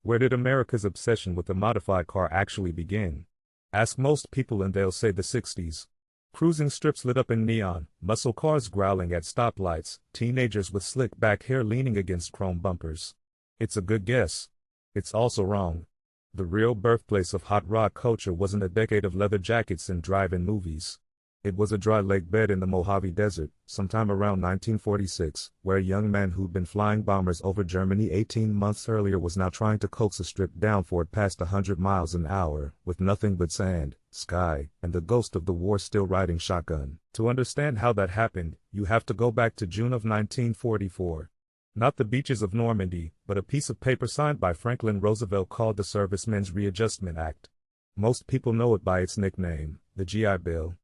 Where did America's obsession with the modified car actually begin? Ask most people and they'll say the 60s. Cruising strips lit up in neon, muscle cars growling at stoplights, teenagers with slick back hair leaning against chrome bumpers. It's a good guess. It's also wrong. The real birthplace of hot rod culture wasn't a decade of leather jackets and drive-in movies. It was a dry lake bed in the Mojave Desert, sometime around 1946, where a young man who'd been flying bombers over Germany 18 months earlier was now trying to coax a strip down Ford past 100 miles an hour, with nothing but sand, sky, and the ghost of the war still riding shotgun. To understand how that happened, you have to go back to June of 1944. Not the beaches of Normandy, but a piece of paper signed by Franklin Roosevelt called the Servicemen's Readjustment Act. Most people know it by its nickname, the GI Bill.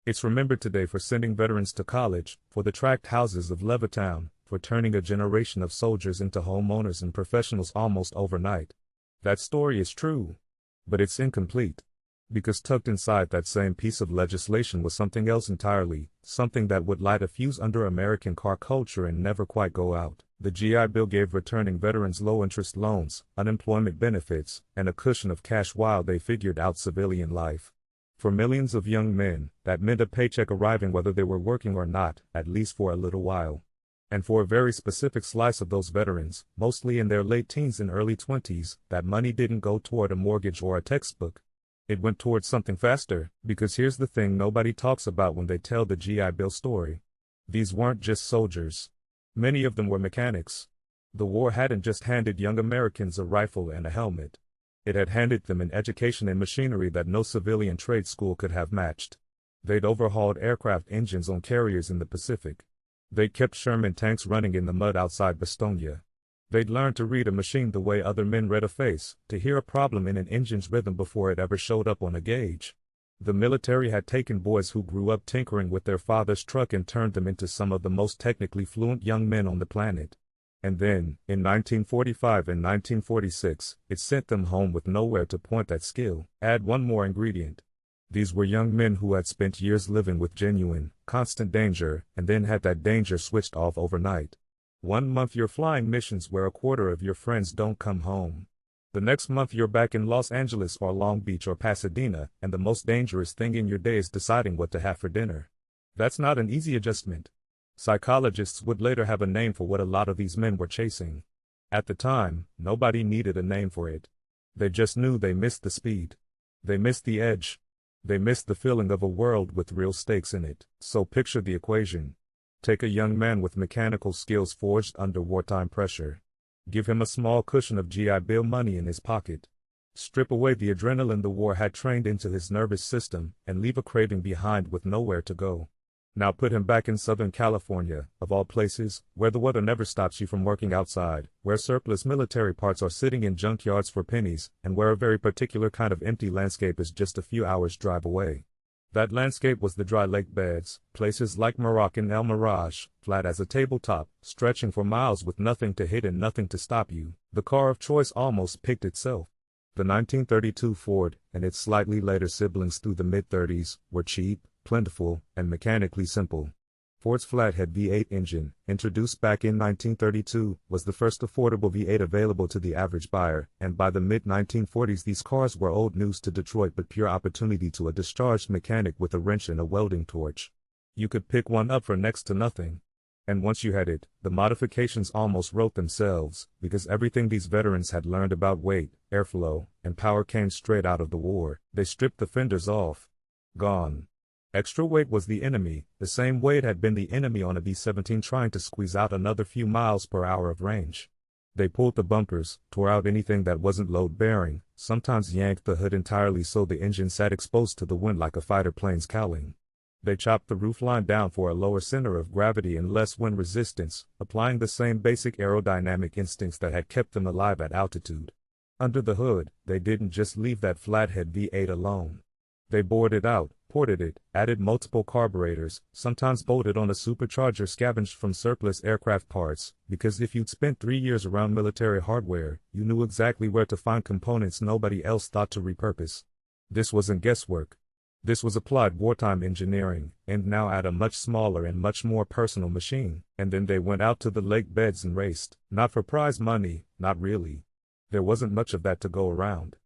It's remembered today for sending veterans to college, for the tract houses of Levittown, for turning a generation of soldiers into homeowners and professionals almost overnight. That story is true. But it's incomplete. Because tucked inside that same piece of legislation was something else entirely, something that would light a fuse under American car culture and never quite go out. The GI Bill gave returning veterans low-interest loans, unemployment benefits, and a cushion of cash while they figured out civilian life. For millions of young men, that meant a paycheck arriving whether they were working or not, at least for a little while. And for a very specific slice of those veterans, mostly in their late teens and early 20s, that money didn't go toward a mortgage or a textbook. It went towards something faster, because here's the thing nobody talks about when they tell the GI Bill story. These weren't just soldiers. Many of them were mechanics. The war hadn't just handed young Americans a rifle and a helmet. It had handed them an education in machinery that no civilian trade school could have matched. They'd overhauled aircraft engines on carriers in the Pacific. They'd kept Sherman tanks running in the mud outside Bastogne. They'd learned to read a machine the way other men read a face, to hear a problem in an engine's rhythm before it ever showed up on a gauge. The military had taken boys who grew up tinkering with their father's truck and turned them into some of the most technically fluent young men on the planet. And then, in 1945 and 1946, it sent them home with nowhere to point that skill. Add one more ingredient. These were young men who had spent years living with genuine, constant danger, and then had that danger switched off overnight. 1 month you're flying missions where a quarter of your friends don't come home. The next month you're back in Los Angeles or Long Beach or Pasadena, and the most dangerous thing in your day is deciding what to have for dinner. That's not an easy adjustment. Psychologists would later have a name for what a lot of these men were chasing. At the time, nobody needed a name for it. They just knew they missed the speed. They missed the edge. They missed the feeling of a world with real stakes in it. So picture the equation. Take a young man with mechanical skills forged under wartime pressure. Give him a small cushion of GI Bill money in his pocket. Strip away the adrenaline the war had trained into his nervous system, and leave a craving behind with nowhere to go. Now put him back in Southern California, of all places, where the weather never stops you from working outside, where surplus military parts are sitting in junkyards for pennies, and where a very particular kind of empty landscape is just a few hours' drive away. That landscape was the dry lake beds, places like Moroccan El Mirage, flat as a tabletop, stretching for miles with nothing to hit and nothing to stop you. The car of choice almost picked itself. The 1932 Ford, and its slightly later siblings through the mid-30s, were cheap, plentiful, and mechanically simple. Ford's flathead V8 engine, introduced back in 1932, was the first affordable V8 available to the average buyer, and by the mid-1940s these cars were old news to Detroit but pure opportunity to a discharged mechanic with a wrench and a welding torch. You could pick one up for next to nothing. And once you had it, the modifications almost wrote themselves, because everything these veterans had learned about weight, airflow, and power came straight out of the war. They stripped the fenders off. Gone. Extra weight was the enemy, the same way it had been the enemy on a B-17 trying to squeeze out another few miles per hour of range. They pulled the bumpers, tore out anything that wasn't load-bearing, sometimes yanked the hood entirely so the engine sat exposed to the wind like a fighter plane's cowling. They chopped the roofline down for a lower center of gravity and less wind resistance, applying the same basic aerodynamic instincts that had kept them alive at altitude. Under the hood, they didn't just leave that flathead V8 alone. They bored it out, ported it, added multiple carburetors, sometimes bolted on a supercharger scavenged from surplus aircraft parts, because if you'd spent 3 years around military hardware, you knew exactly where to find components nobody else thought to repurpose. This wasn't guesswork. This was applied wartime engineering, and now at a much smaller and much more personal machine. And then they went out to the lake beds and raced, not for prize money, not really. There wasn't much of that to go around.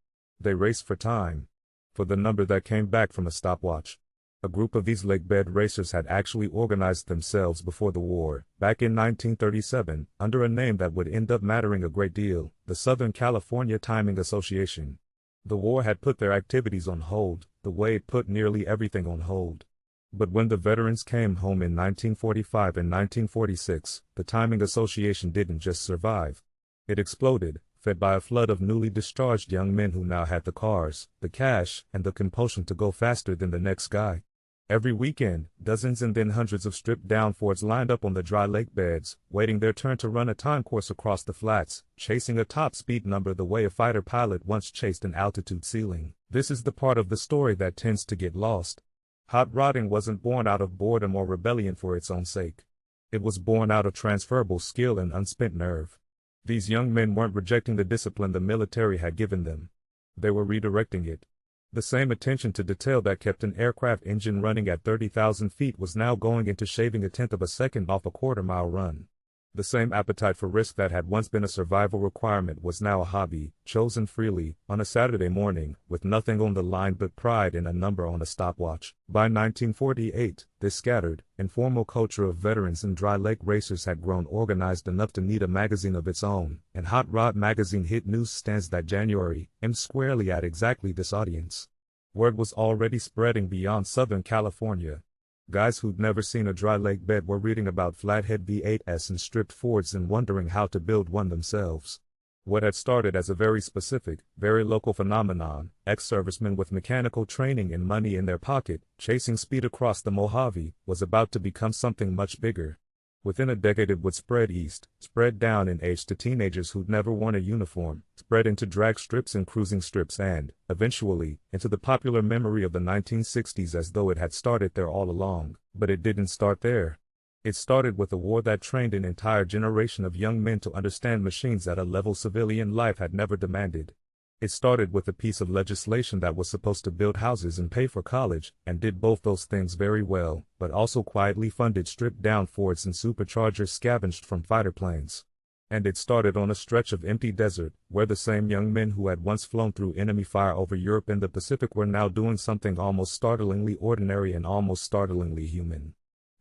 They raced for time. For the number that came back from a stopwatch. A group of these lakebed racers had actually organized themselves before the war, back in 1937, under a name that would end up mattering a great deal, the Southern California Timing Association. The war had put their activities on hold, the way it put nearly everything on hold. But when the veterans came home in 1945 and 1946, the Timing Association didn't just survive. It exploded, fed by a flood of newly discharged young men who now had the cars, the cash, and the compulsion to go faster than the next guy. Every weekend, dozens and then hundreds of stripped-down Fords lined up on the dry lake beds, waiting their turn to run a time course across the flats, chasing a top speed number the way a fighter pilot once chased an altitude ceiling. This is the part of the story that tends to get lost. Hot rodding wasn't born out of boredom or rebellion for its own sake. It was born out of transferable skill and unspent nerve. These young men weren't rejecting the discipline the military had given them. They were redirecting it. The same attention to detail that kept an aircraft engine running at 30,000 feet was now going into shaving a tenth of a second off a quarter-mile run. The same appetite for risk that had once been a survival requirement was now a hobby, chosen freely, on a Saturday morning, with nothing on the line but pride in a number on a stopwatch. By 1948, this scattered, informal culture of veterans and dry lake racers had grown organized enough to need a magazine of its own, and Hot Rod magazine hit newsstands that January, aimed squarely at exactly this audience. Word was already spreading beyond Southern California. Guys who'd never seen a dry lake bed were reading about flathead V8s and stripped Fords and wondering how to build one themselves. What had started as a very specific, very local phenomenon, ex-servicemen with mechanical training and money in their pocket, chasing speed across the Mojave, was about to become something much bigger. Within a decade it would spread east, spread down in age to teenagers who'd never worn a uniform, spread into drag strips and cruising strips and, eventually, into the popular memory of the 1960s as though it had started there all along. But it didn't start there. It started with a war that trained an entire generation of young men to understand machines at a level civilian life had never demanded. It started with a piece of legislation that was supposed to build houses and pay for college, and did both those things very well, but also quietly funded stripped-down Fords and superchargers scavenged from fighter planes. And it started on a stretch of empty desert, where the same young men who had once flown through enemy fire over Europe and the Pacific were now doing something almost startlingly ordinary and almost startlingly human.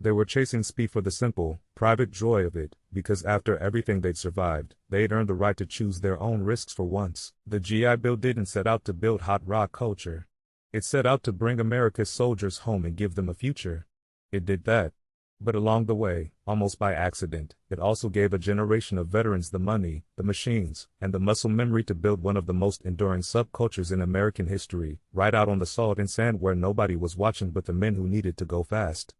They were chasing speed for the simple, private joy of it, because after everything they'd survived, they'd earned the right to choose their own risks for once. The GI Bill didn't set out to build hot rod culture. It set out to bring America's soldiers home and give them a future. It did that. But along the way, almost by accident, it also gave a generation of veterans the money, the machines, and the muscle memory to build one of the most enduring subcultures in American history, right out on the salt and sand where nobody was watching but the men who needed to go fast.